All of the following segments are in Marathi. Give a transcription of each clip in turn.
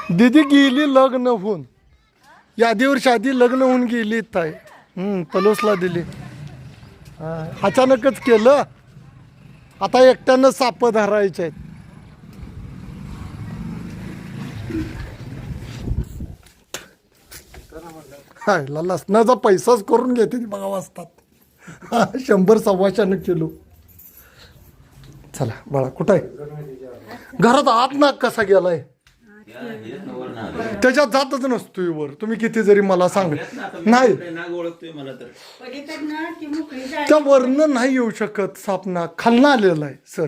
दीदी गेली लग्न होऊन, यादीवर शादी लग्न होऊन गेली ताई. पलोसला दिली. अचानकच केलं. आता एकट्यानं साप धरायचे आहेत. हाय लसणाचा पैसाच करून घेते ती बघा वाजतात. 100-125 किलो. चला बाळा कुठं आहे? घरात आत नाक कसा गेलाय? त्याच्यात जातच नसतोय वर. तुम्ही किती जरी मला सांग नाही, त्या वरनं नाही येऊ शकत साप. नाक खालनं आलेला आहे सर.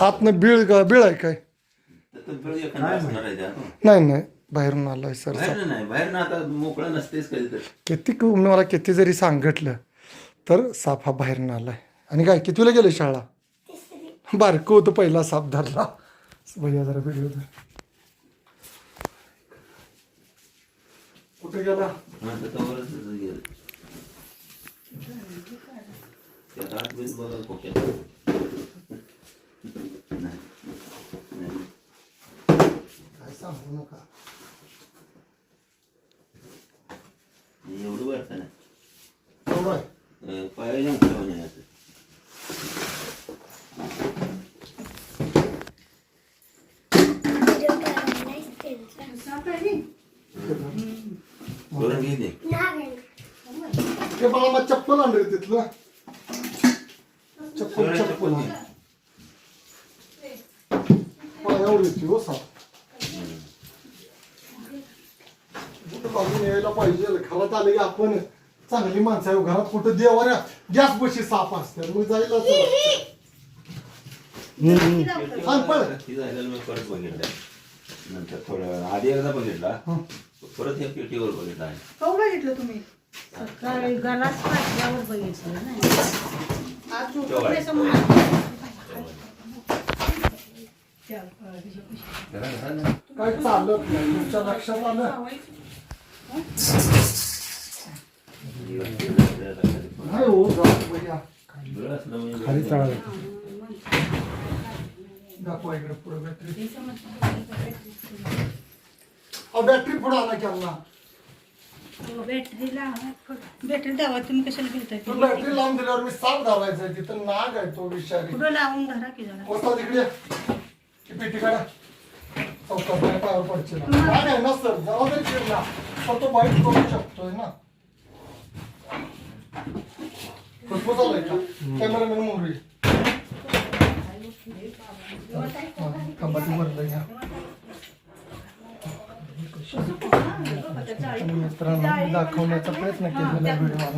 आतनं बीळ आहे काय? नाही बाहेरून आलाय सर. किती मला किती जरी सांगितलं तर साप हा बाहेरून आलाय. आणि काय कितीला गेले शाळा? बारकं होतं पहिला साप धरला. भैया जरा व्हिडिओ धर. कुठे गेला? काय सांगू नका. एवढं वाटतं ना एवढं पाया ते मला मग चप्पल आणलं तिथलं. चप्पल एवढी हो साप. बाजून यायला पाहिजे. घरात आले की आपण चांगली माणसं आहे. घरात कुठं देवाऱ्या गॅस बशी साप असतात मग जायला परत बघितलं. नंतर थोडं आधी एकदा बघितला, परत हे पेटीवर बघितला. बघितलं तुम्ही? सकाळी गलास पाटल्यावर बघितलं काय चालत नाही. तुमच्या लक्षात आलं? नाही हो भैया खाली चढा. दाखवा इकडे पुढे बॅटरी. बॅटरी पुढे आला की आला. बॅटरी दावा. तुम्ही कशाला घेताय? बॅटरी लावून दिल्यावर मी साप धरायचा. तिथं नाग आहे तो विषारी. पुढं लावून धरा की जरा. पोचला तिकडे की पेटी काढा. चौकात नाही पायावर पडचे ना. नाग आहे ना सर. जरा जरी फिरला तर तो बाईट करू शकतोय ना. फुसफुस आलाय का? कॅमेरामॅन मोहरी कंबाटी भरलं घ्या. मित्रांनो दाखवण्याचा प्रयत्न केलेला व्हिडिओ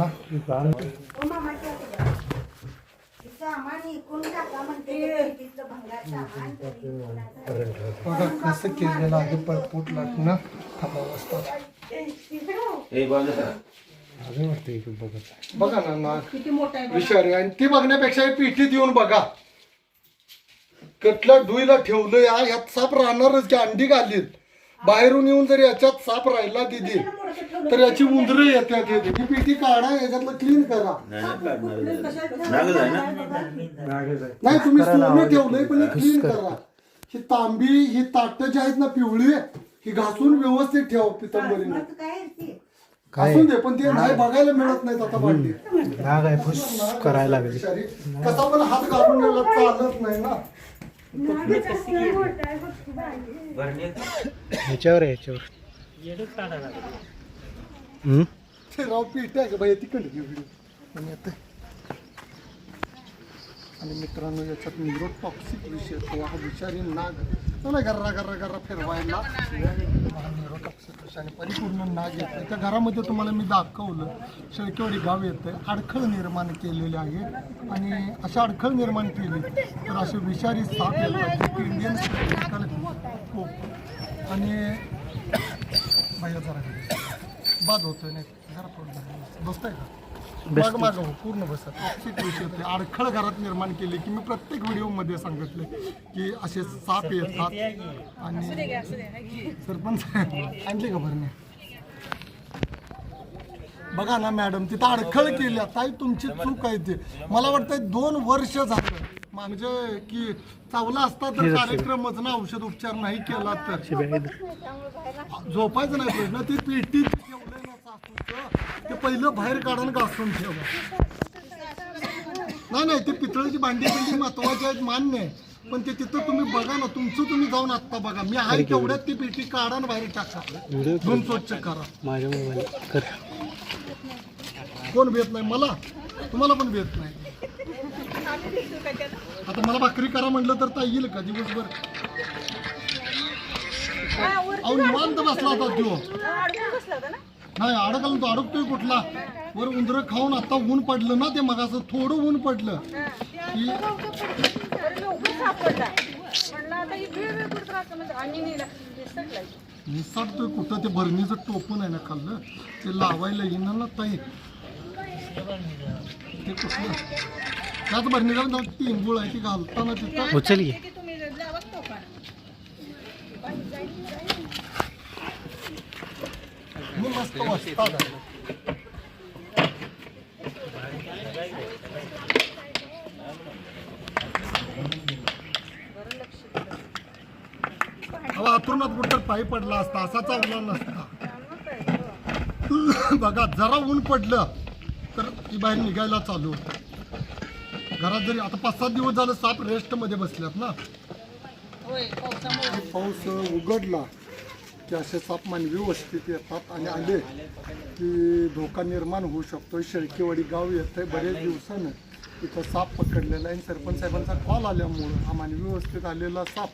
बघा कसं केलेलं आहे. परपोट लागणं थांबावं असतात. बघा ना नाग विषारी. आणि ती बघण्यापेक्षा पिठीत येऊन बघा कटल्या डुईला ठेवलं. यात साप राहणारच की. अंडी घालीत. बाहेरून येऊन जर याच्यात साप राहिला दिदी तर याची उंदरं येतात. ही पिठी काढा, याच्यातलं क्लीन करा. नाही तुम्ही सोनं ठेवलंय पण हे क्लीन करा. ही तांबी ही ताट जी आहेत ना पिवळी, ही घासून व्यवस्थित ठेवा पितंबरीने. घासून दे पण ते नाही बघायला मिळत नाहीत आता भांडी. करायला कसा पण हात घालून गेला चालत नाही ना. ह्याच्यावर राव पीठ आहे का भाई तिकडे व्हिडिओ. आणि मित्रांनो याच्यात न्यूरोटॉक्सिक विषय तो हा विषारी नाग मला गर्रा फिरवायला. न्यूरोटॉक्सिक विषयाने परिपूर्ण नाग येतं. त्या घरामध्ये तुम्हाला मी दाखवलं शेळकेवाडी गाव येतं. अडखळ निर्माण केलेले आहे. आणि अशा अडखळ निर्माण केली तर असे विषारी साप येतात. इंडियन खूप. आणि बाहेर जरा बाद होतोय. नाही जरा थोडं बसताय का? मागं हो पूर्ण बसा. टॉक्सिक विषय होते. अडखळ घरात निर्माण केली की मी प्रत्येक व्हिडिओमध्ये सांगितले की असे साप येतात. आणि सरपंच आणली का भरणे? बघा ना मॅडम तिथं अडखळ केली. ताई तुमची चूक आहे. ते मला वाटतं 2 वर्ष झालं म्हणजे की चावला असता तर कार्यक्रमच ना औषध उपचार नाही केला तर झोपायचं नाही प्रश्न. ती पेटी ठेवलंय ना सासूचं ते पहिलं बाहेर काढून घासून ठेवा. नाही ते पितळेची भांडी महत्वाची आहेत मान्य आहे, पण ते तिथं तुम्ही बघा ना, तुमचं तुम्ही जाऊन आत्ता बघा. मी आहे तेवढ्यात ती पेटी काढा ना बाहेर टाका, धुवून स्वच्छ करा. माझ्या मोबाईल कर. कोण भेट नाही मला, तुम्हाला पण भेट नाही. आता मला भाकरी करा म्हटलं तर ताई येईल का दिवसभर? अहो निवांत बसला होता तो. नाही अडकला तो, अडकतोय कुठला? वर उंदरं खाऊन आता ऊन पडलं ना, ते मग असं थोडं ऊन पडलं की निसटतोय कुठं. ते भरणीचं टोपण आहे ना खाल्लं, ते लावायला येणार ना ताई. ते कुठलं त्याच भरणीला टिंगूळ आहे ती घालताना तिथं. उचल घे. मी मस्त वस्ताद आहे. आतूनात कुठं पायी पडला असता, असा चावला नसता. बघा जरा ऊन पडलं तर ती बाहेर निघायला चालू होतं. घरात जरी आता 5-7 दिवस झालं साप रेस्ट मध्ये बसल्यात ना. पाऊस उघडला की असे साप मानवी वस्तीत येतात आणि आले की धोका निर्माण होऊ शकतो. शेळकेवाडी गाव येत आहे, बरेच दिवसानं इथं साप पकडलेला आहे. सरपंच साहेबांचा कॉल आल्यामुळं हा मानवी वस्तीत आलेला साप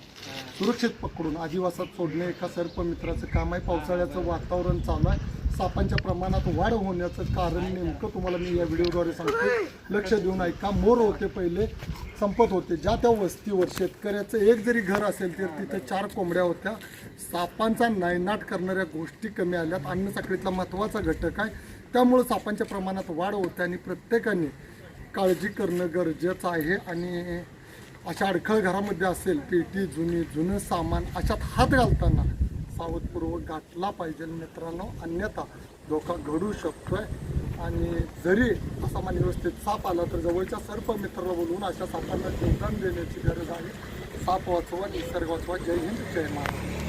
सुरक्षित पकडून आदिवासात सोडणे एका सर्पमित्राचं काम आहे. पावसाळ्याचं वातावरण चालू आहे, सापांच्या प्रमाणात वाढ होण्याचं कारण नेमकं तुम्हाला मी या व्हिडिओद्वारे सांगतो. लक्ष देऊन ऐका. मोर होते पहिले, संपत होते. ज्या त्या वस्तीवर शेतकऱ्याचं एक जरी घर असेल तर तिथे 4 कोंबड्या होत्या. सापांचा नायनाट करणाऱ्या गोष्टी कमी आल्यात. अन्न साखळीतला महत्त्वाचा घटक आहे, त्यामुळं सापांच्या प्रमाणात वाढ होते आणि प्रत्येकाने काळजी करणं गरजेचं आहे. आणि अशा अडखळ घरामध्ये असेल, पेटी जुनं सामान अशात हात घालताना सावधपूर्वक घातला पाहिजे मित्रांनो, अन्यथा धोका घडू शकतोय. आणि जरी असा व्यवस्थित साप आला तर जवळच्या सर्पमित्राला बोलवून अशा सापांना जीवदान देण्याची गरज आहे. साप वाचवा, निसर्ग वाचवा. जय हिंद, जय महाराष्ट्र.